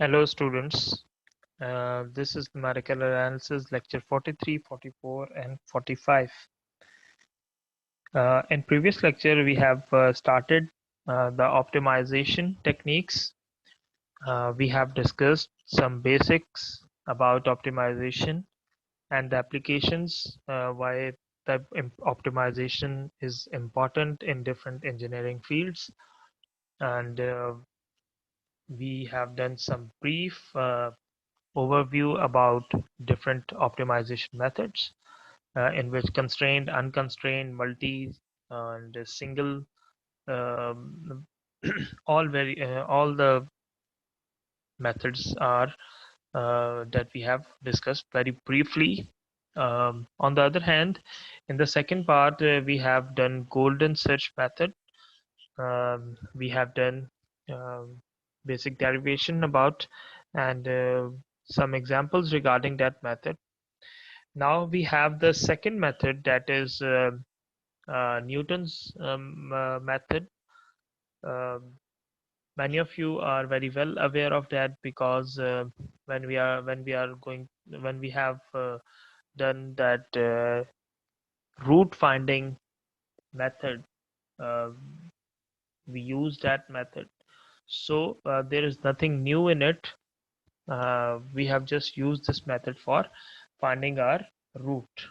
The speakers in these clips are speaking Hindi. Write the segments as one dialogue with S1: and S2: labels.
S1: Hello students, this is numerical analysis lecture 43, 44 and 45. In previous lecture we have started the optimization techniques. We have discussed some basics about optimization and the applications, why the optimization is important in different engineering fields, and we have done some brief overview about different optimization methods, in which constrained, unconstrained, multi, and single, um, all the methods are that we have discussed very briefly. On the other hand, in the second part, we have done golden search method. We have done um, basic derivation about and some examples regarding that method. Now we have the second method, that is Newton's method. Um Many of you are very well aware of that, because when we have done that root finding method, uh, we use that method. So there is nothing new in it. We have just used this method for finding our root.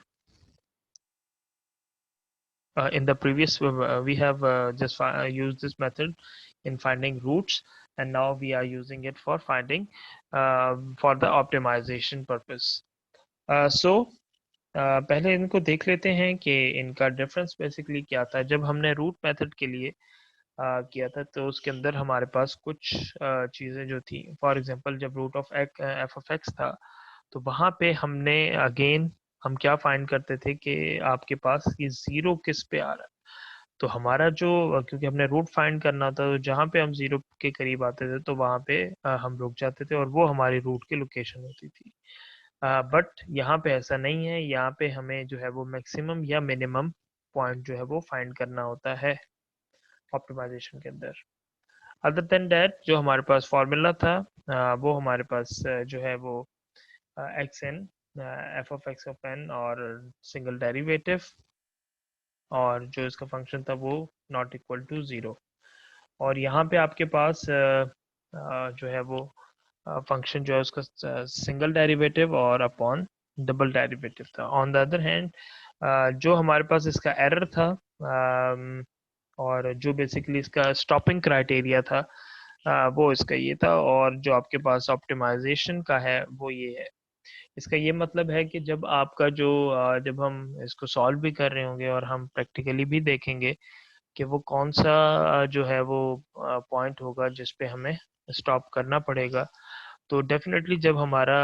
S1: In the previous, we have just used this method in finding roots, and now we are using it for finding for the optimization purpose. So पहले इनको देख लेते हैं कि इनका डिफरेंस बेसिकली क्या था। जब हमने रूट मेथड के लिए किया था, तो उसके अंदर हमारे पास कुछ चीज़ें जो थी। फॉर एग्जांपल, जब root of F of X था, तो वहाँ पे हमने अगेन हम क्या फाइंड करते थे कि आपके पास ये ज़ीरो किस पे आ रहा है। तो हमारा जो क्योंकि हमने रूट फाइंड करना था, तो जहाँ पे हम ज़ीरो के करीब आते थे, तो वहाँ पे हम रुक जाते थे और वो हमारी रूट की लोकेशन होती थी। बट यहाँ पे ऐसा नहीं है। यहाँ पे हमें जो है वो मैक्सिमम या मिनिमम पॉइंट जो है वो फाइंड करना होता है ऑप्टिमाइजेशन के अंदर। अदर देन दैट, जो हमारे पास फॉर्मूला था, वो हमारे पास जो है वो X N, F of X of N, और सिंगल डेरिवेटिव, और जो इसका फंक्शन था वो नॉट इक्वल टू ज़ीरो। और यहाँ पे आपके पास जो है वो फंक्शन जो है उसका सिंगल डेरिवेटिव और अपॉन डबल डेरिवेटिव था। ऑन द अदर हैंड, जो हमारे पास इसका एरर था, और जो बेसिकली इसका स्टॉपिंग क्राइटेरिया था, वो इसका ये था। और जो आपके पास ऑप्टिमाइजेशन का है वो ये है। इसका ये मतलब है कि जब आपका जो जब हम इसको सॉल्व भी कर रहे होंगे और हम प्रैक्टिकली भी देखेंगे कि वो कौन सा जो है वो पॉइंट होगा जिस पे हमें स्टॉप करना पड़ेगा। तो डेफिनेटली जब हमारा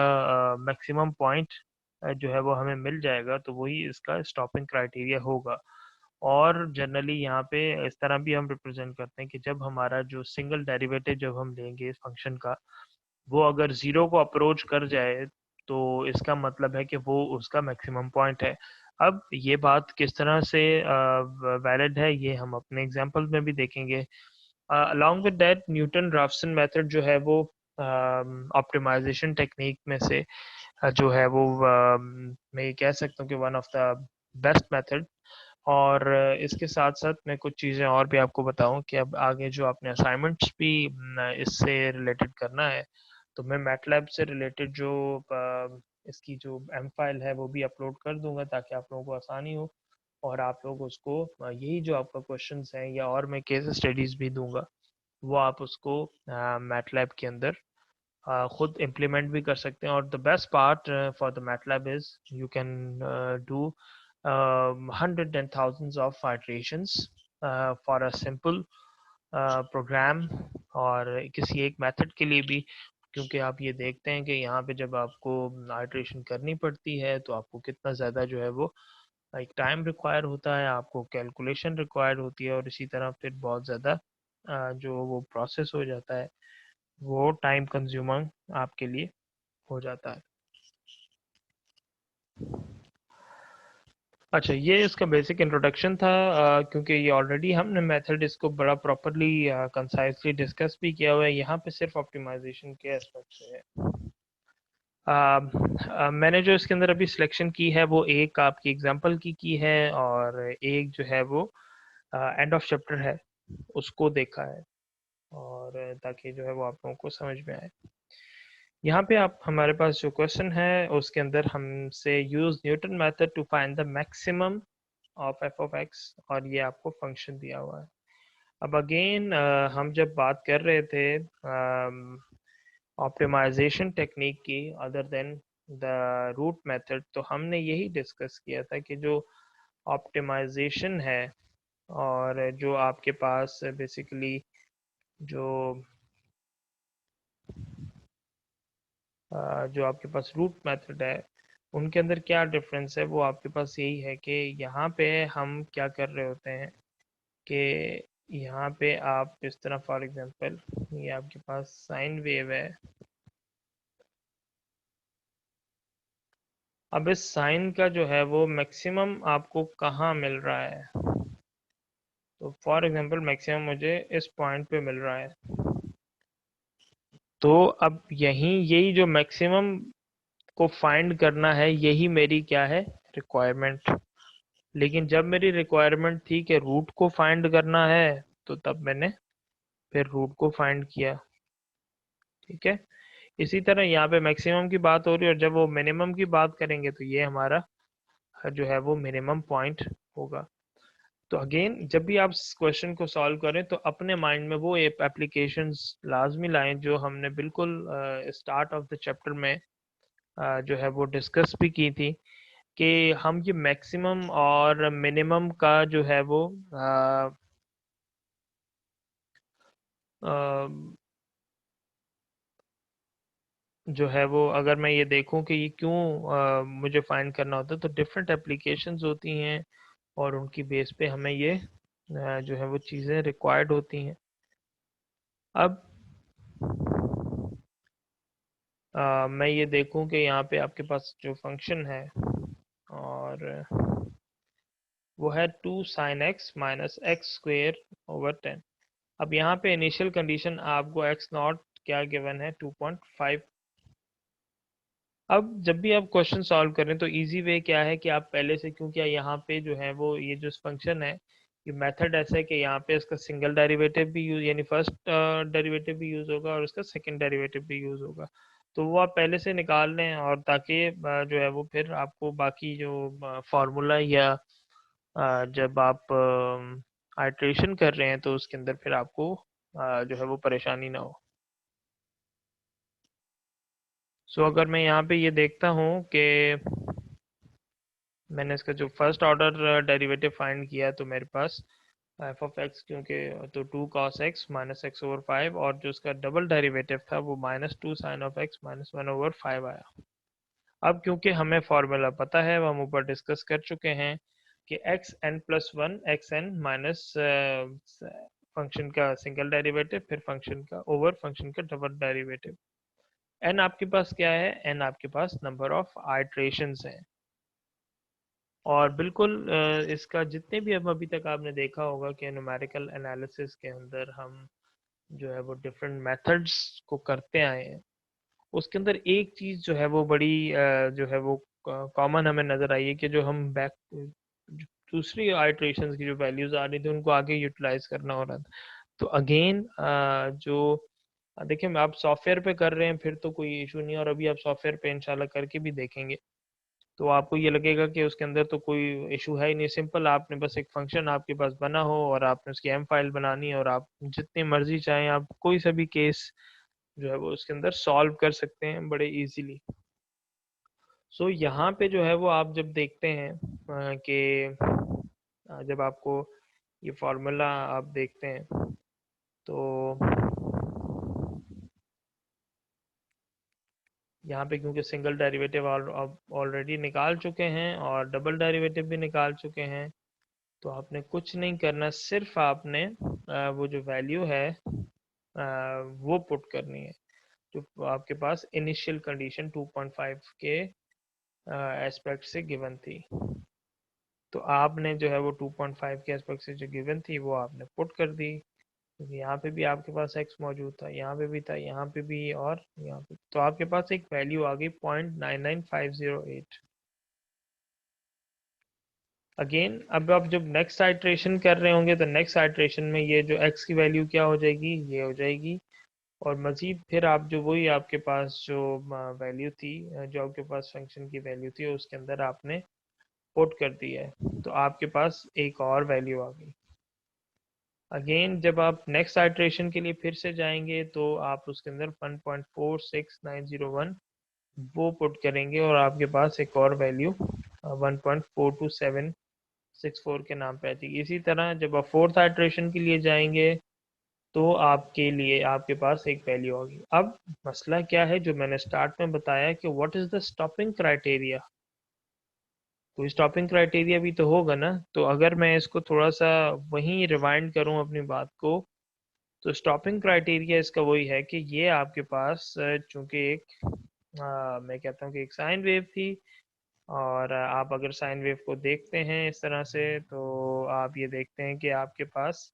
S1: मैक्सिमम पॉइंट जो है वो हमें मिल जाएगा, तो वही इसका स्टॉपिंग क्राइटेरिया होगा। और जनरली यहाँ पे इस तरह भी हम रिप्रेजेंट करते हैं कि जब हमारा जो सिंगल डेरिवेटिव जब हम लेंगे इस फंक्शन का, वो अगर ज़ीरो को अप्रोच कर जाए, तो इसका मतलब है कि वो उसका मैक्सिमम पॉइंट है। अब ये बात किस तरह से वैलिड है, ये हम अपने एग्जांपल में भी देखेंगे। Along with that, Newton Raphson method जो है वो ऑप्टिमाइजेशन टेक्निक में से जो है वो मैं ये कह सकता हूँ कि one of the best method. और इसके साथ साथ मैं कुछ चीज़ें और भी आपको बताऊं कि अब आगे जो आपने असाइनमेंट्स भी इससे रिलेटेड करना है, तो मैं मैटलैब से रिलेटेड जो इसकी जो एम फाइल है वो भी अपलोड कर दूंगा, ताकि आप लोगों को आसानी हो। और आप लोग उसको यही जो आपका क्वेश्चंस हैं, या और मैं केस स्टडीज भी दूंगा, वो आप उसको मैटलैब के अंदर खुद इम्प्लीमेंट भी कर सकते हैं। और the best part for the MATLAB is you can do hundred and thousands of iterations for a simple program, और किसी एक मेथड के लिए भी। क्योंकि आप ये देखते हैं कि यहाँ पे जब आपको आइट्रेशन करनी पड़ती है, तो आपको कितना ज़्यादा जो है वो एक टाइम रिक्वायर होता है, आपको कैलकुलेशन रिक्वायर्ड होती है, और इसी तरह फिर बहुत ज़्यादा जो वो प्रोसेस हो जाता है, वो टाइम कंज्यूमर आपके लिए हो जाता है। अच्छा, ये इसका बेसिक इंट्रोडक्शन था, क्योंकि ये ऑलरेडी हमने मेथड इसको बड़ा प्रॉपरली कंसाइजली डिस्कस भी किया हुआ है। यहाँ पे सिर्फ ऑप्टिमाइजेशन के एस्पेक्ट से है। मैंने जो इसके अंदर अभी सिलेक्शन की है वो एक आपकी एग्जांपल की है, और एक जो है वो एंड ऑफ चैप्टर है, उसको देखा है, और ताकि जो है वो आप लोगों को समझ में आए। यहाँ पे आप हमारे पास जो क्वेश्चन है उसके अंदर हमसे use Newton method to find the maximum of F of X, और ये आपको फंक्शन दिया हुआ है। अब अगेन हम जब बात कर रहे थे ऑप्टिमाइजेशन टेक्निक की other than the root method, तो हमने यही डिस्कस किया था कि जो ऑप्टिमाइजेशन है और जो आपके पास बेसिकली जो जो आपके पास रूट मेथड है उनके अंदर क्या डिफरेंस है, वो आपके पास यही है कि यहाँ पे हम क्या कर रहे होते हैं कि यहाँ पे आप इस तरह फॉर एग्जांपल ये आपके पास साइन वेव है। अब इस साइन का जो है वो मैक्सिमम आपको कहाँ मिल रहा है, तो फॉर एग्जांपल मैक्सिमम मुझे इस पॉइंट पे मिल रहा है। तो अब यही जो मैक्सिमम को फाइंड करना है, यही मेरी क्या है, रिक्वायरमेंट। लेकिन जब मेरी रिक्वायरमेंट थी कि रूट को फाइंड करना है, तो तब मैंने फिर रूट को फाइंड किया। ठीक है, इसी तरह यहाँ पे मैक्सिमम की बात हो रही है, और जब वो मिनिमम की बात करेंगे तो ये हमारा जो है वो मिनिमम पॉइंट होगा। तो अगेन जब भी आप क्वेश्चन को सॉल्व करें तो अपने माइंड में वो एप्लीकेशंस लाजमी लाएं जो हमने बिल्कुल स्टार्ट ऑफ द चैप्टर में जो है वो डिस्कस भी की थी, कि हम ये मैक्सिमम और मिनिमम का जो है वो अ, जो है वो अगर मैं ये देखूं कि ये क्यों मुझे फाइंड करना होता है, तो डिफरेंट एप्लीकेशंस होती हैं और उनकी बेस पे हमें ये जो है वो चीज़ें रिक्वायर्ड होती हैं। अब मैं ये देखूं कि यहाँ पे आपके पास जो फंक्शन है और वो है 2 sin x - x² / 10। अब यहाँ पे इनिशियल कंडीशन आपको x0 क्या गिवन है, 2.5। अब जब भी आप क्वेश्चन सॉल्व करें तो इजी वे क्या है कि आप पहले से, क्योंकि यहाँ पे जो है वो ये जो फंक्शन है, ये मेथड ऐसा है कि यहाँ पे इसका सिंगल डेरिवेटिव भी यूज, यानी फर्स्ट डेरिवेटिव भी यूज होगा और इसका सेकंड डेरिवेटिव भी यूज होगा। तो वो आप पहले से निकाल लें, और ताकि जो है वो फिर आपको बाकी जो फार्मूला या जब आप आइट्रेशन कर रहे हैं तो उसके अंदर फिर आपको जो है वो परेशानी ना हो। सो अगर मैं यहाँ पे ये देखता हूँ कि मैंने इसका जो फर्स्ट ऑर्डर डेरिवेटिव फाइंड किया, तो मेरे पास एफ ऑफ एक्स, क्योंकि तो 2 cos x - x/5, और जो उसका डबल डेरिवेटिव था वो -2 sin of x - 1/5 आया। अब क्योंकि हमें फॉर्मूला पता है, वो हम ऊपर डिस्कस कर चुके हैं कि xn+1 xn माइनस फंक्शन का सिंगल डेरिवेटिव, फिर फंक्शन का ओवर फंक्शन का डबल डेरिवेटिव। n आपके पास क्या है, n आपके पास नंबर ऑफ आइट्रेशंस हैं। और बिल्कुल इसका जितने भी अब अभी तक आपने देखा होगा कि न्यूमेरिकल एनालिसिस के अंदर हम जो है वो डिफरेंट मेथड्स को करते आए हैं, उसके अंदर एक चीज जो है वो बड़ी जो है वो कॉमन हमें नजर आई है, कि जो हम बैक दूसरी आइट्रेशंस की जो वैल्यूज आ रही थी उनको आगे यूटिलाइज करना हो रहा था। तो अगेन जो देखिए आप सॉफ्टवेयर पे कर रहे हैं फिर तो कोई इशू नहीं है, और अभी आप सॉफ्टवेयर पे इंशाल्लाह करके भी देखेंगे तो आपको ये लगेगा कि उसके अंदर तो कोई इशू है ही नहीं। सिंपल आपने बस एक फंक्शन आपके पास बना हो और आपने उसकी एम फाइल बनानी है, और आप जितनी मर्जी चाहें आप कोई सा भी केस जो है वो उसके अंदर सॉल्व कर सकते हैं बड़े इजीली। सो यहाँ पे जो है वो आप जब देखते हैं कि जब आपको ये फॉर्मूला आप देखते हैं, तो यहाँ पे क्योंकि सिंगल डेरिवेटिव ऑलरेडी निकाल चुके हैं और डबल डेरिवेटिव भी निकाल चुके हैं, तो आपने कुछ नहीं करना, सिर्फ आपने वो जो वैल्यू है वो पुट करनी है जो आपके पास इनिशियल कंडीशन 2.5 के एस्पेक्ट से गिवन थी। तो आपने जो है वो 2.5 के एस्पेक्ट से जो गिवन थी वो आपने पुट कर दी, क्योंकि यहाँ पे भी आपके पास x मौजूद था, यहाँ पे भी था, यहाँ पे भी, और यहाँ पे, तो आपके पास एक वैल्यू आ गई 0.99508। अगेन अब आप जब नेक्स्ट आइट्रेशन कर रहे होंगे तो नेक्स्ट आइट्रेशन में ये जो x की वैल्यू क्या हो जाएगी, ये हो जाएगी, और मजीद फिर आप जो वही आपके पास जो वैल्यू थी, जो आपके पास फंक्शन की वैल्यू थी उसके अंदर आपने पुट कर दिया है, तो आपके पास एक और वैल्यू आ गई। अगेन जब आप नेक्स्ट आइट्रेशन के लिए फिर से जाएंगे तो आप उसके अंदर 1.46901 वो पुट करेंगे और आपके पास एक और वैल्यू 1.42764 के नाम पे आ जाएगी। इसी तरह जब आप फोर्थ आइट्रेशन के लिए जाएंगे तो आपके लिए आपके पास एक वैल्यू होगी। अब मसला क्या है, जो मैंने स्टार्ट में बताया कि what is the stopping criteria, कोई स्टॉपिंग क्राइटेरिया भी तो होगा ना। तो अगर मैं इसको थोड़ा सा वहीं रिवाइंड करूं अपनी बात को, तो स्टॉपिंग क्राइटेरिया इसका वही है कि ये आपके पास चूंकि एक मैं कहता हूँ कि एक साइन वेव थी, और आप अगर साइन वेव को देखते हैं इस तरह से तो आप ये देखते हैं कि आपके पास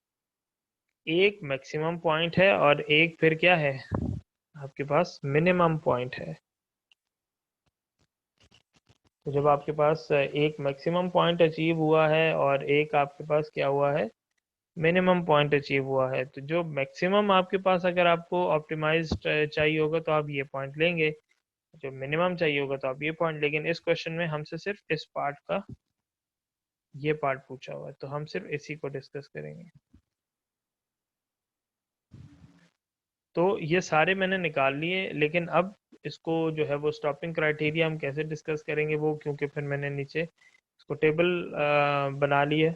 S1: एक मैक्सिमम पॉइंट है और एक फिर क्या है, आपके पास मिनिमम पॉइंट है। तो जब आपके पास एक मैक्सिमम पॉइंट अचीव हुआ है और एक आपके पास क्या हुआ है, मिनिमम पॉइंट अचीव हुआ है, तो जो मैक्सिमम आपके पास अगर आपको ऑप्टिमाइज्ड चाहिए होगा तो आप ये पॉइंट लेंगे, जो मिनिमम चाहिए होगा तो आप ये पॉइंट। लेकिन इस क्वेश्चन में हमसे सिर्फ इस पार्ट का ये पार्ट पूछा हुआ है, तो हम सिर्फ इसी को डिस्कस करेंगे। तो ये सारे मैंने निकाल लिए, लेकिन अब इसको जो है वो स्टॉपिंग क्राइटेरिया हम कैसे डिस्कस करेंगे वो, क्योंकि फिर मैंने नीचे इसको टेबल बना ली है,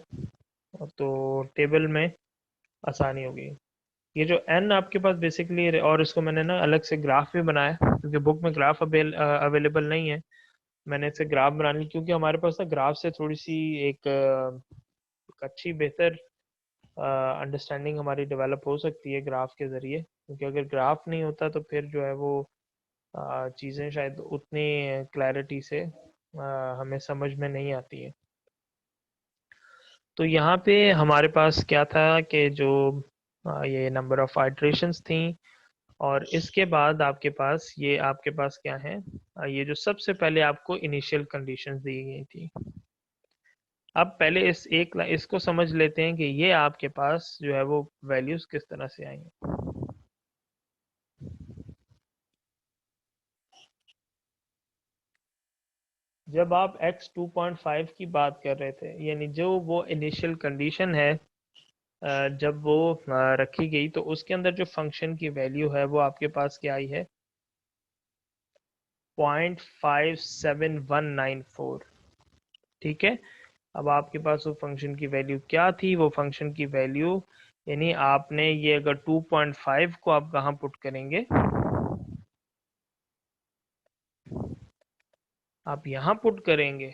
S1: तो टेबल में आसानी होगी। ये जो एन आपके पास बेसिकली, और इसको मैंने ना अलग से ग्राफ भी बनाया क्योंकि बुक में ग्राफ अवेलेबल नहीं है। मैंने इसे ग्राफ बना ली क्योंकि हमारे पास ना ग्राफ से थोड़ी सी एक अच्छी बेहतर अंडरस्टैंडिंग हमारी डेवलप हो सकती है ग्राफ के ज़रिए, क्योंकि अगर ग्राफ नहीं होता तो फिर जो है वो चीज़ें शायद उतनी क्लैरिटी से हमें समझ में नहीं आती है। तो यहाँ पे हमारे पास क्या था कि जो ये नंबर ऑफ आइट्रेशंस थी, और इसके बाद आपके पास क्या है, ये जो सबसे पहले आपको इनिशियल कंडीशंस दी गई थी। अब पहले इसको समझ लेते हैं कि ये आपके पास जो है वो वैल्यूज किस तरह से आएंगे। जब आप x 2.5 की बात कर रहे थे, यानी जो वो इनिशियल कंडीशन है, जब वो रखी गई तो उसके अंदर जो फंक्शन की वैल्यू है वो आपके पास क्या आई है, 0.57194। ठीक है। अब आपके पास वो फंक्शन की वैल्यू क्या थी, वो फंक्शन की वैल्यू, यानी आपने ये अगर 2.5 को आप कहाँ पुट करेंगे, आप यहाँ पुट करेंगे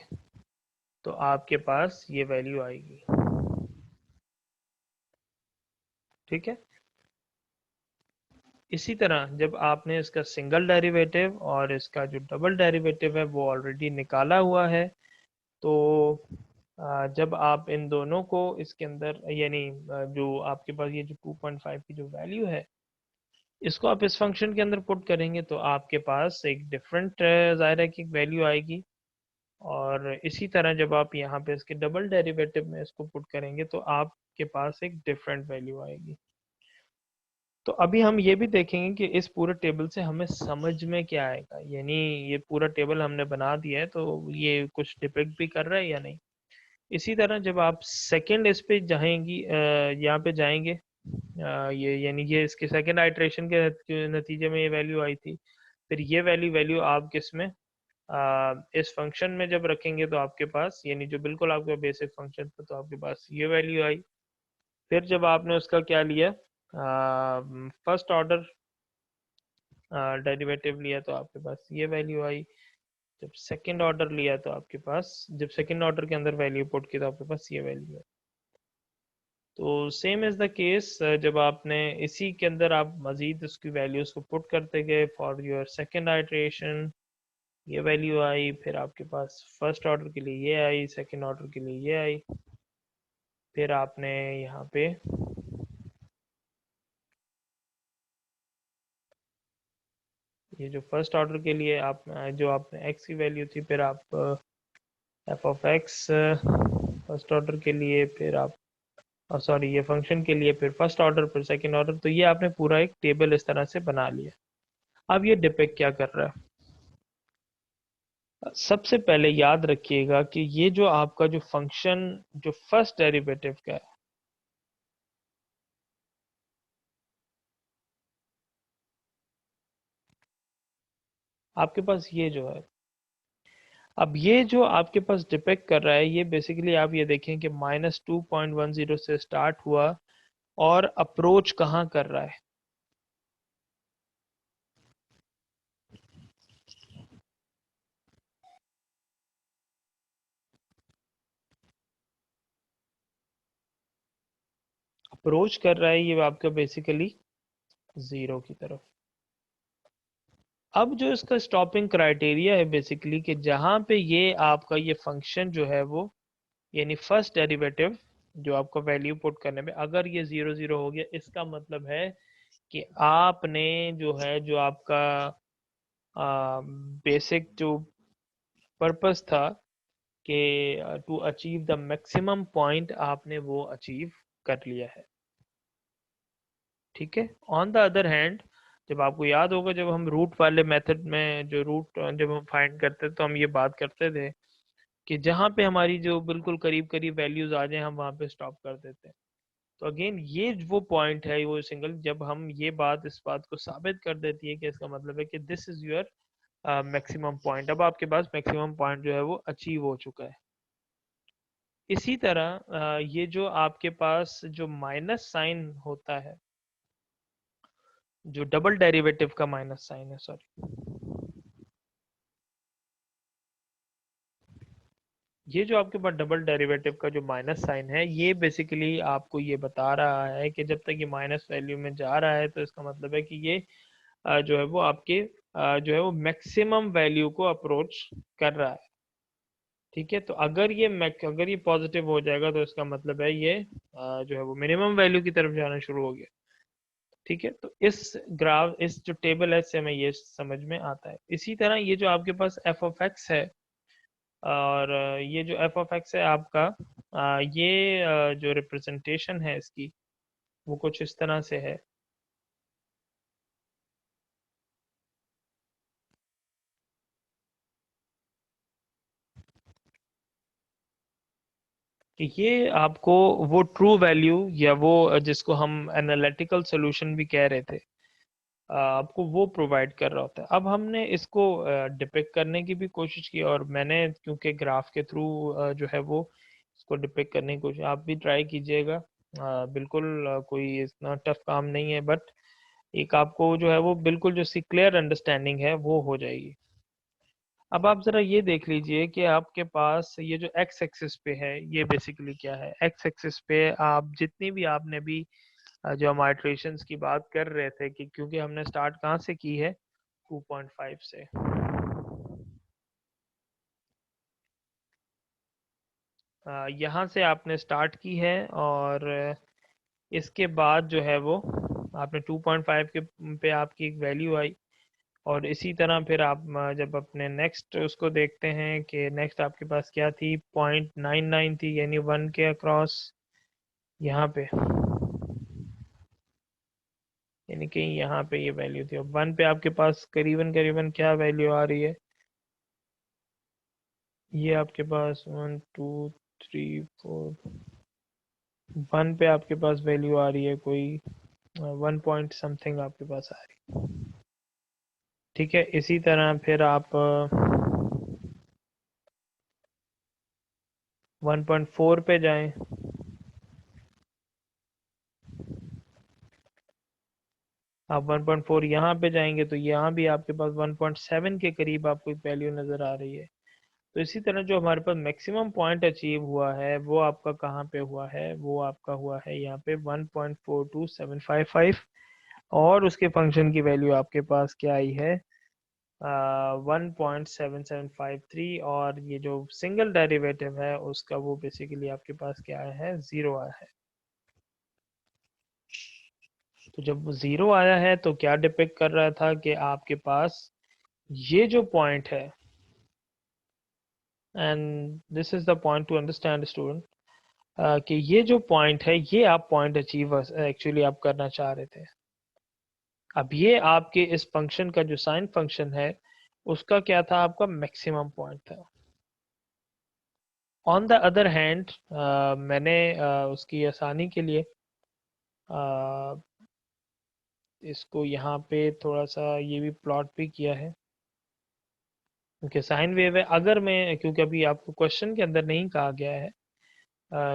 S1: तो आपके पास ये वैल्यू आएगी। ठीक है। इसी तरह जब आपने इसका सिंगल डेरिवेटिव और इसका जो डबल डेरिवेटिव है वो ऑलरेडी निकाला हुआ है, तो जब आप इन दोनों को इसके अंदर, यानी जो आपके पास ये जो 2.5 की जो वैल्यू है, इसको आप इस फंक्शन के अंदर पुट करेंगे तो आपके पास एक डिफरेंट ज़ाहिर है कि वैल्यू आएगी। और इसी तरह जब आप यहाँ पे इसके डबल डेरिवेटिव में इसको पुट करेंगे तो आपके पास एक डिफरेंट वैल्यू आएगी। तो अभी हम ये भी देखेंगे कि इस पूरे टेबल से हमें समझ में क्या आएगा, यानी ये पूरा टेबल हमने बना दिया है तो ये कुछ डिपिक्ट भी कर रहा है या नहीं। इसी तरह जब आप सेकंड इस पे जाएंगी, यहाँ पे जाएंगे, ये यानी ये इसके सेकंड आइट्रेशन के नतीजे में ये वैल्यू आई थी, फिर ये वैल्यू आप किस में, इस फंक्शन में जब रखेंगे तो आपके पास, यानी जो बिल्कुल आपका बेसिक फंक्शन था, तो आपके पास ये वैल्यू आई। फिर जब आपने उसका क्या लिया, फर्स्ट ऑर्डर डेरिवेटिव लिया तो आपके पास ये वैल्यू आई। जब सेकंड ऑर्डर लिया तो आपके पास, जब सेकंड ऑर्डर के अंदर वैल्यू पुट की तो आपके पास ये वैल्यू है। तो सेम इज द केस, जब आपने इसी के अंदर आप मजीद उसकी वैल्यूज को पुट करते गए फॉर योर सेकंड आइट्रेशन, ये वैल्यू आई, फिर आपके पास फर्स्ट ऑर्डर के लिए ये आई, सेकंड ऑर्डर के लिए ये आई, फिर आपने यहाँ पे ये जो फर्स्ट ऑर्डर के लिए आप जो आपने x की वैल्यू थी, फिर आप F of x first order के लिए, फिर आप सॉरी ये फंक्शन के लिए, फिर फर्स्ट ऑर्डर, फिर सेकंड ऑर्डर, तो ये आपने पूरा एक टेबल इस तरह से बना लिया। अब ये डिपिक्ट क्या कर रहा है, सबसे पहले याद रखिएगा कि ये जो आपका जो फंक्शन जो फर्स्ट डेरिवेटिव का है, आपके पास ये जो है, अब ये जो आपके पास डिपेक्ट कर रहा है, ये बेसिकली आप ये देखें कि -2.10 से स्टार्ट हुआ और अप्रोच कहाँ कर रहा है, अप्रोच कर रहा है ये आपका बेसिकली 0 की तरफ। अब जो इसका स्टॉपिंग क्राइटेरिया है बेसिकली कि जहां पे ये आपका ये फंक्शन जो है वो, यानी फर्स्ट डेरिवेटिव जो आपको वैल्यू पुट करने में अगर ये 0 0 हो गया, इसका मतलब है कि आपने जो है जो आपका बेसिक जो पर्पस था कि to achieve the maximum point, आपने वो अचीव कर लिया है। ठीक है। ऑन द अदर हैंड, जब आपको याद होगा जब हम रूट वाले मेथड में जो रूट जब हम फाइंड करते तो हम ये बात करते थे कि जहाँ पे हमारी जो बिल्कुल करीब करीब वैल्यूज आ जाए हम वहाँ पे स्टॉप कर देते हैं। तो अगेन ये वो पॉइंट है वो सिंगल, जब हम ये बात इस बात को साबित कर देती है कि इसका मतलब है कि this is your maximum point, अब आपके पास मैक्सिमम पॉइंट जो है वो अचीव हो चुका है। इसी तरह ये जो आपके पास जो माइनस साइन होता है, जो डबल डेरिवेटिव का माइनस साइन है, सॉरी, ये जो आपके पास डबल डेरिवेटिव का जो माइनस साइन है, ये बेसिकली आपको ये बता रहा है कि जब तक ये माइनस वैल्यू में जा रहा है तो इसका मतलब है कि ये जो है वो आपके जो है वो मैक्सिमम वैल्यू को अप्रोच कर रहा है। ठीक है। तो अगर ये पॉजिटिव हो जाएगा तो इसका मतलब है ये जो है वो मिनिमम वैल्यू की तरफ जाना शुरू हो गया। ठीक है। तो इस जो टेबल है इससे हमें ये समझ में आता है। इसी तरह ये जो आपके पास एफ ऑफ एक्स है, और ये जो एफ ऑफ एक्स है आपका, ये जो रिप्रेजेंटेशन है इसकी वो कुछ इस तरह से है कि ये आपको वो ट्रू वैल्यू या वो जिसको हम एनालिटिकल सोल्यूशन भी कह रहे थे, आपको वो प्रोवाइड कर रहा होता है। अब हमने इसको डिपिक्ट करने की भी कोशिश की, और मैंने क्योंकि ग्राफ के थ्रू जो है वो इसको डिपिक्ट करने की कोशिश, आप भी ट्राई कीजिएगा। बिल्कुल कोई इतना टफ काम नहीं है, बट एक आपको जो है वो बिल्कुल जो सी क्लियर अंडरस्टैंडिंग है वो हो जाएगी। अब आप जरा ये देख लीजिए कि आपके पास ये जो एक्स एक्सिस पे है, ये बेसिकली क्या है। एक्स एक्सिस पे आप जितनी भी आपने भी जो हम आइट्रेशंस की बात कर रहे थे कि क्योंकि हमने स्टार्ट कहाँ से की है, 2.5 से। यहाँ से आपने स्टार्ट की है, और इसके बाद जो है वो आपने 2.5 के पे आपकी एक वैल्यू आई, और इसी तरह फिर आप जब अपने नेक्स्ट उसको देखते हैं कि नेक्स्ट आपके पास क्या थी, 0.99 थी, यानी 1 के अक्रॉस यहाँ पे, यानी कि यहाँ पे ये वैल्यू थी। अब 1 पे आपके पास करीबन करीबन क्या वैल्यू आ रही है, ये आपके पास 1 2 3 4, 1 पे आपके पास वैल्यू आ रही है कोई 1 पॉइंट समथिंग आपके पास आ रही है। ठीक है। इसी तरह फिर आप 1.4 पे जाएं, आप 1.4 यहाँ पे जाएंगे तो यहाँ भी आपके पास 1.7 के करीब आपको एक वैल्यू नज़र आ रही है। तो इसी तरह जो हमारे पास मैक्सिमम पॉइंट अचीव हुआ है वो आपका कहाँ पे हुआ है, वो आपका हुआ है यहाँ पे 1.42755, और उसके फंक्शन की वैल्यू आपके पास क्या आई है, 1.7753, और ये जो सिंगल डेरिवेटिव है उसका वो बेसिकली आपके पास क्या आया है, 0 आया है। तो जब वो 0 आया है तो क्या डिपिक्ट कर रहा था कि आपके पास ये जो पॉइंट है, and this is the point two understand student, कि ये जो पॉइंट है ये आप पॉइंट अचीव एक्चुअली आप करना चाह रहे थे। अब ये आपके इस फंक्शन का जो साइन फंक्शन है उसका क्या था, आपका मैक्सिमम पॉइंट था। ऑन द अदर हैंड मैंने उसकी आसानी के लिए uh, इसको यहाँ पे थोड़ा सा ये भी प्लॉट भी किया है, क्योंकि साइन वेव है। अगर मैं, क्योंकि अभी आपको क्वेश्चन के अंदर नहीं कहा गया है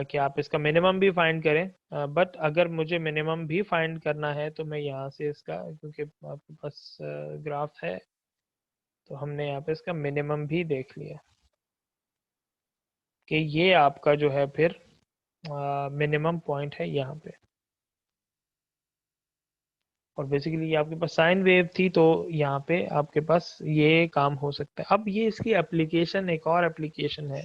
S1: कि आप इसका मिनिमम भी फाइंड करें, बट अगर मुझे मिनिमम भी फाइंड करना है तो मैं यहाँ से इसका, क्योंकि आपके पास ग्राफ है, तो हमने यहाँ पे इसका मिनिमम भी देख लिया कि ये आपका जो है फिर मिनिमम पॉइंट है यहाँ पे। और बेसिकली ये आपके पास साइन वेव थी, तो यहाँ पे आपके पास ये काम हो सकता है। अब ये इसकी एप्लीकेशन, एक और एप्लीकेशन है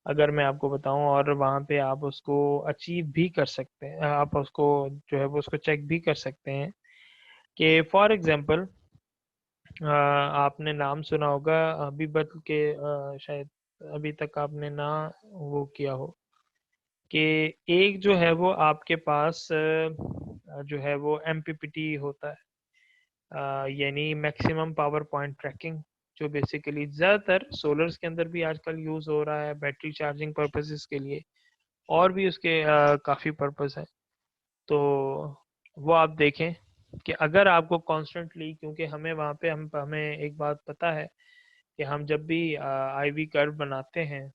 S1: अगर मैं आपको बताऊं, और वहाँ पे आप उसको अचीव भी कर सकते हैं, आप उसको जो है वो उसको चेक भी कर सकते हैं कि फॉर एग्जांपल आपने नाम सुना होगा अभी बदल के, शायद अभी तक आपने ना वो किया हो कि एक जो है वो आपके पास जो है वो एमपीपीटी होता है, यानी मैक्सिमम पावर पॉइंट ट्रैकिंग, जो बेसिकली ज़्यादातर सोलर्स के अंदर भी आजकल यूज़ हो रहा है बैटरी चार्जिंग पर्पसेस के लिए, और भी उसके काफ़ी पर्पस है। तो वो आप देखें कि अगर आपको कॉन्स्टेंटली, क्योंकि हमें वहाँ पे हमें एक बात पता है कि हम जब भी आईवी कर्व बनाते हैं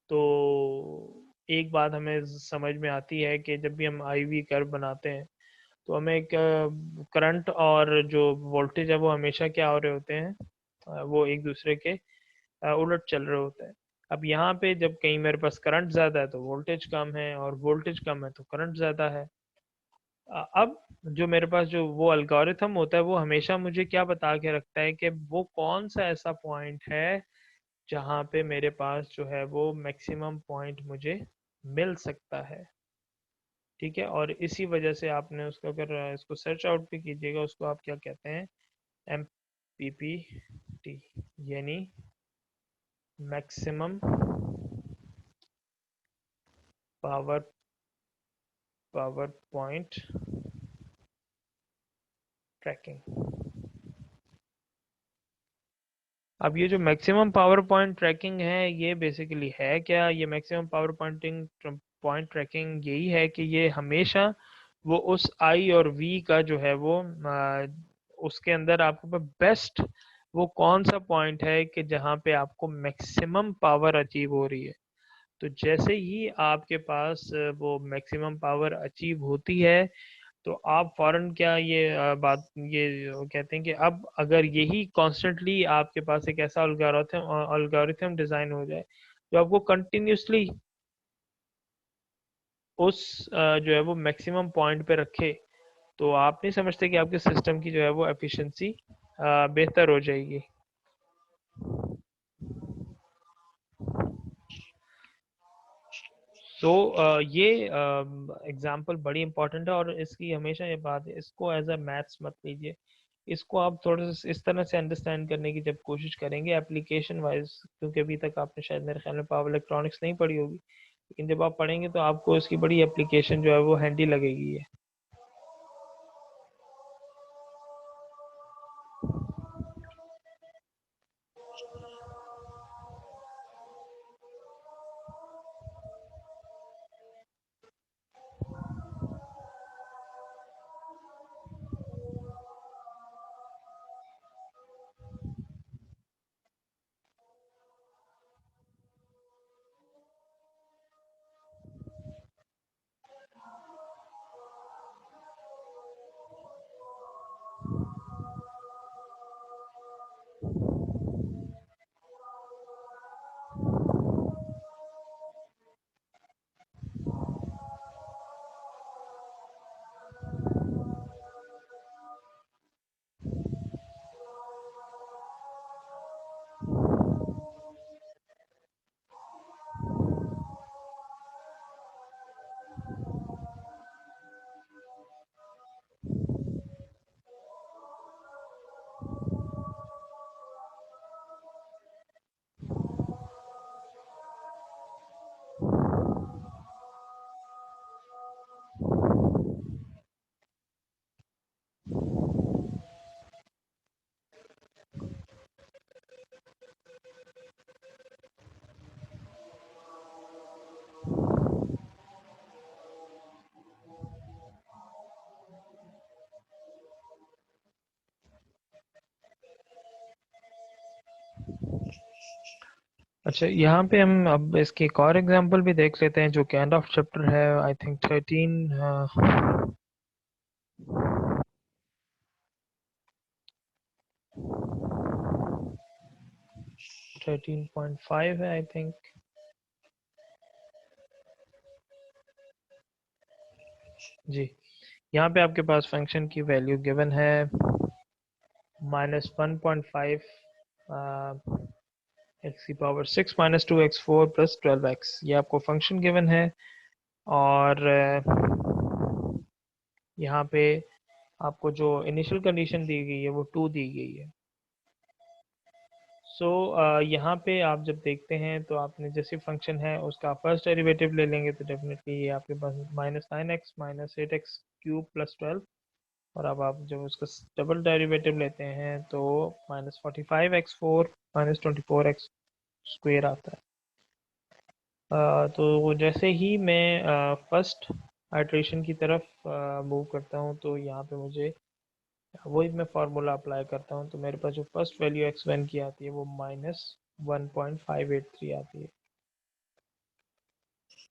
S1: तो एक बात हमें समझ में आती है कि जब भी हम आईवी कर्व बनाते हैं तो हमें एक करंट और जो वोल्टेज है वो हमेशा क्या हो रहे होते हैं, वो एक दूसरे के उलट चल रहे होते हैं। अब यहाँ पे जब कहीं मेरे पास करंट ज़्यादा है तो वोल्टेज कम है, और वोल्टेज कम है तो करंट ज़्यादा है। अब जो मेरे पास जो वो अल्गोरिथम होता है वो हमेशा मुझे क्या बता के रखता है कि वो कौन सा ऐसा पॉइंट है जहाँ पे मेरे पास जो है वो मैक्सिमम पॉइंट मुझे मिल सकता है। ठीक है, और इसी वजह से आपने उसको, अगर इसको सर्च आउट भी कीजिएगा, उसको आप क्या कहते हैं, एम पी पी टी, यानी maximum power power point tracking. अब ये जो मैक्सिमम पावर पॉइंट ट्रैकिंग है ये बेसिकली है क्या, ये मैक्सिमम पावर पॉइंट ट्रैकिंग यही है कि ये हमेशा वो उस आई और वी का जो है वो उसके अंदर आपके पास बेस्ट वो कौन सा पॉइंट है कि जहाँ पे आपको मैक्सिमम पावर अचीव हो रही है। तो जैसे ही आपके पास वो मैक्सिमम पावर अचीव होती है तो आप फॉरन क्या ये बात ये कहते हैं कि अब अगर यही कॉन्स्टेंटली आपके पास एक ऐसा अल्गोरिथम डिजाइन हो जाए जो आपको कंटिन्यूसली उस जो है वो मैक्सिमम पॉइंट पे रखे, तो आप नहीं समझते कि आपके सिस्टम की जो है वो एफिशिएंसी बेहतर हो जाएगी। तो ये एग्जाम्पल बड़ी इंपॉर्टेंट है, और इसकी हमेशा ये बात है, इसको एज अ मैथ्स मत लीजिए, इसको आप थोड़ा सा इस तरह से अंडरस्टैंड करने की जब कोशिश करेंगे एप्लीकेशन वाइज, क्योंकि अभी तक आपने शायद मेरे ख्याल में पावर इलेक्ट्रॉनिक्स नहीं पढ़ी होगी, लेकिन जब आप पढ़ेंगे तो आपको इसकी बड़ी एप्लीकेशन जो है वो हैंडी लगेगी है। अच्छा, यहाँ पे हम अब इसकी एक और एग्जांपल भी देख लेते हैं जो कि एंड ऑफ चैप्टर है, आई थिंक 13.5 है आई थिंक। जी, यहाँ पे आपके पास फंक्शन की वैल्यू गिवन है -1.5 एक्स की पावर 6 -2x4 प्लस 12x, ये आपको फंक्शन गिवन है। और यहाँ पे आपको जो इनिशियल कंडीशन दी गई है वो 2 दी गई है। सो यहाँ पे आप जब देखते हैं तो आपने जैसे फंक्शन है उसका फर्स्ट डेरिवेटिव ले लेंगे तो डेफिनेटली ये आपके पास -9x -8x³ प्लस 12। और अब आप जब उसका डबल डेरिवेटिव लेते हैं तो -45x4 -24x² आता है। तो जैसे ही मैं फर्स्ट आइट्रेशन की तरफ मूव करता हूँ तो यहाँ पे मुझे वही मैं फार्मूला अप्लाई करता हूँ, तो मेरे पास जो फर्स्ट वैल्यू x1 की आती है वो -1.583 आती है।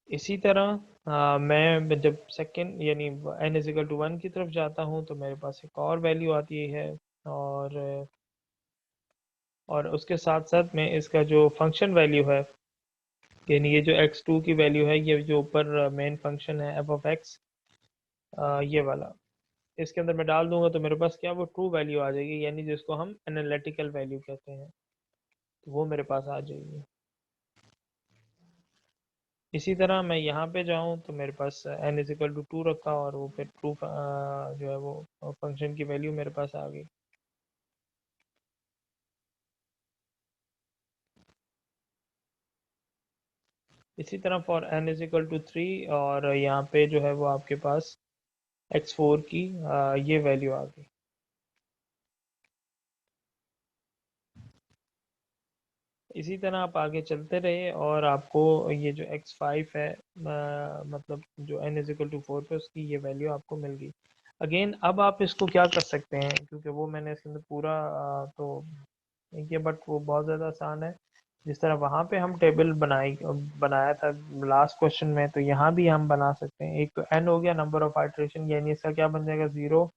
S1: इसी तरह मैं जब सेकंड यानी n=1 की तरफ जाता हूँ तो मेरे पास एक और वैल्यू आती है। और और उसके साथ साथ में इसका जो फंक्शन वैल्यू है, यानी ये जो x2 की वैल्यू है, ये जो ऊपर मेन फंक्शन है f(x), ये वाला इसके अंदर मैं डाल दूंगा तो मेरे पास क्या वो ट्रू वैल्यू आ जाएगी, यानी जिसको हम एनालिटिकल वैल्यू कहते हैं, तो वो मेरे पास आ जाएगी। इसी तरह मैं यहाँ पे जाऊँ तो मेरे पास n=2 रखा और वो फिर ट्रू जो है वो फंक्शन की वैल्यू मेरे पास आ गई। इसी तरह फॉर n=3 और यहाँ पे जो है वो आपके पास x4 की ये वैल्यू आ गई। इसी तरह आप आगे चलते रहे और आपको ये जो x5 है मतलब जो n=4 पे उसकी ये वैल्यू आपको मिल गई। अगेन अब आप इसको क्या कर सकते हैं, क्योंकि वो मैंने इसके अंदर पूरा तो ये बट वो बहुत ज़्यादा आसान है। जिस तरह वहाँ पे हम टेबल बनाया था लास्ट क्वेश्चन में, तो यहाँ भी हम बना सकते हैं। एक तो n हो गया नंबर ऑफ आइट्रेशन, यानी इसका क्या बन जाएगा 0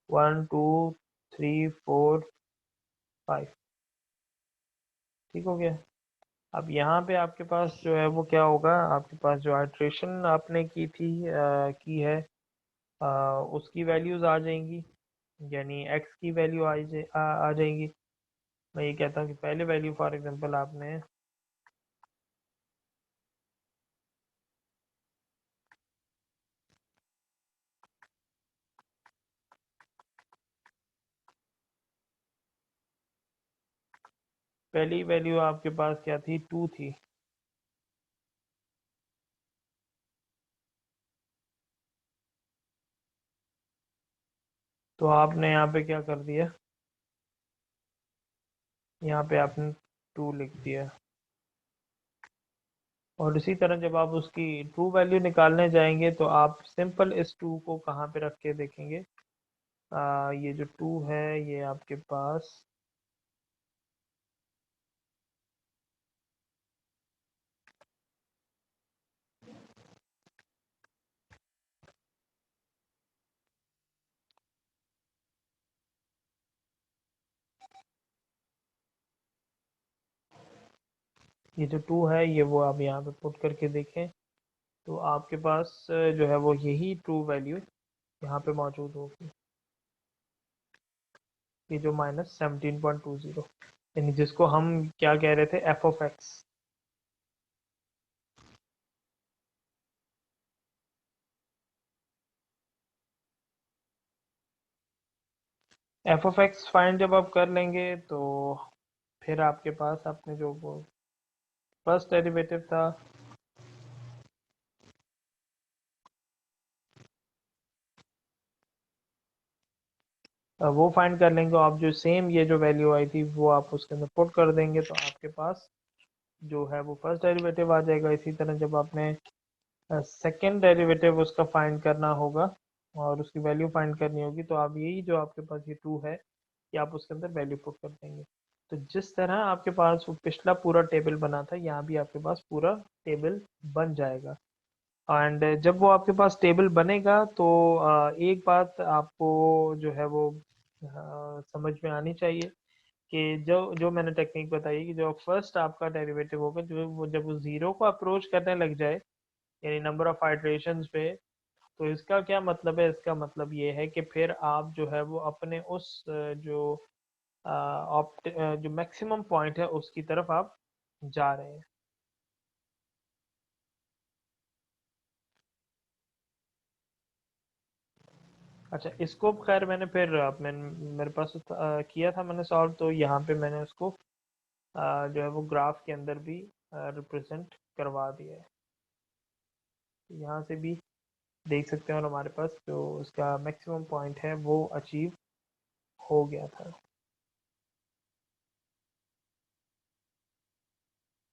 S1: 1 2 3 4 5। ठीक हो गया। अब यहाँ पे आपके पास जो है वो क्या होगा, आपके पास जो आइट्रेशन आपने की है उसकी वैल्यूज आ जाएंगी, यानी x की वैल्यू आ जाएंगी। मैं ये कहता हूँ कि पहले वैल्यू फॉर एग्जांपल आपने पहली वैल्यू आपके पास क्या थी 2 थी। तो आपने यहाँ पे क्या कर दिया, यहाँ पे आपने 2 लिख दिया। और इसी तरह जब आप उसकी ट्रू वैल्यू निकालने जाएंगे तो आप सिंपल इस 2 को कहाँ पे रख के देखेंगे, ये जो 2 है ये आपके पास ये जो 2 है ये वो आप यहाँ पे पुट करके देखें तो आपके पास जो है वो यही ट्रू वैल्यू यहाँ पे मौजूद होगी, ये जो -17.20, यानी जिसको हम क्या कह रहे थे f(x). f(x) फाइंड जब आप कर लेंगे तो फिर आपके पास अपने जो वो फर्स्ट डेरिवेटिव था वो फाइंड कर लेंगे। आप जो सेम ये जो वैल्यू आई थी वो आप उसके अंदर पुट कर देंगे तो आपके पास जो है वो फर्स्ट डेरिवेटिव आ जाएगा। इसी तरह जब आपने सेकेंड डेरिवेटिव उसका फाइंड करना होगा और उसकी वैल्यू फाइंड करनी होगी तो आप यही जो आपके पास ये 2 है कि आप उसके अंदर वैल्यू पुट कर देंगे। तो जिस तरह आपके पास वो पिछला पूरा टेबल बना था, यहाँ भी आपके पास पूरा टेबल बन जाएगा। एंड जब वो आपके पास टेबल बनेगा तो एक बात आपको जो है वो समझ में आनी चाहिए कि जो जो मैंने टेक्निक बताई कि जो फर्स्ट आपका डेरिवेटिव होगा, जो वो जब वो जीरो को अप्रोच करने लग जाए, यानी नंबर ऑफ आइटरेशंस पे, तो इसका क्या मतलब है? इसका मतलब ये है कि फिर आप जो है वो अपने उस जो जो मैक्सिमम पॉइंट है उसकी तरफ आप जा रहे हैं। अच्छा, इसको खैर मैंने फिर मेरे पास किया था मैंने सॉल्व, तो यहाँ पे मैंने उसको जो है वो ग्राफ के अंदर भी रिप्रेजेंट करवा दिया है। यहाँ से भी देख सकते हैं, और हमारे पास जो उसका मैक्सिमम पॉइंट है वो अचीव हो गया था।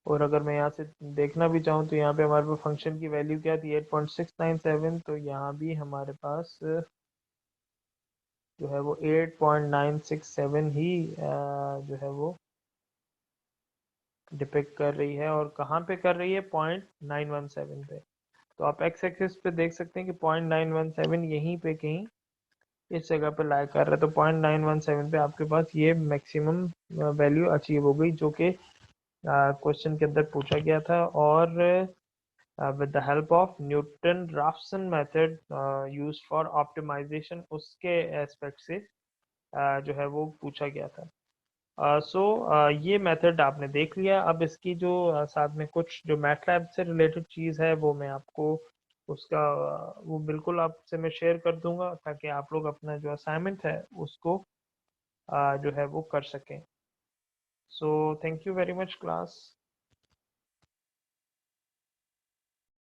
S1: और अगर मैं यहाँ से देखना भी चाहूँ तो यहाँ पे हमारे पास फंक्शन की वैल्यू क्या थी? 8.697। तो यहाँ भी हमारे पास जो है वो 8.967 ही जो है वो डिपिक्ट कर रही है। और कहाँ पे कर रही है? 0.917 पे। तो आप एक्स एक्सिस पे देख सकते हैं कि 0.917 यहीं पे कहीं इस जगह पे लाई कर रहा है। तो 0.917 पे आपके पास ये मैक्सिमम वैल्यू अचीव हो गई, जो कि क्वेश्चन के अंदर पूछा गया था। और with the help of Newton-Raphson method used for optimization, उसके एस्पेक्ट से जो है वो पूछा गया था। सो ये मेथड आपने देख लिया। अब इसकी जो साथ में कुछ जो मैटलैब से रिलेटेड चीज़ है वो मैं आपको उसका वो बिल्कुल आपसे मैं शेयर कर दूंगा, ताकि आप लोग अपना जो असाइनमेंट है उसको जो है वो कर सकें। So thank you very much class.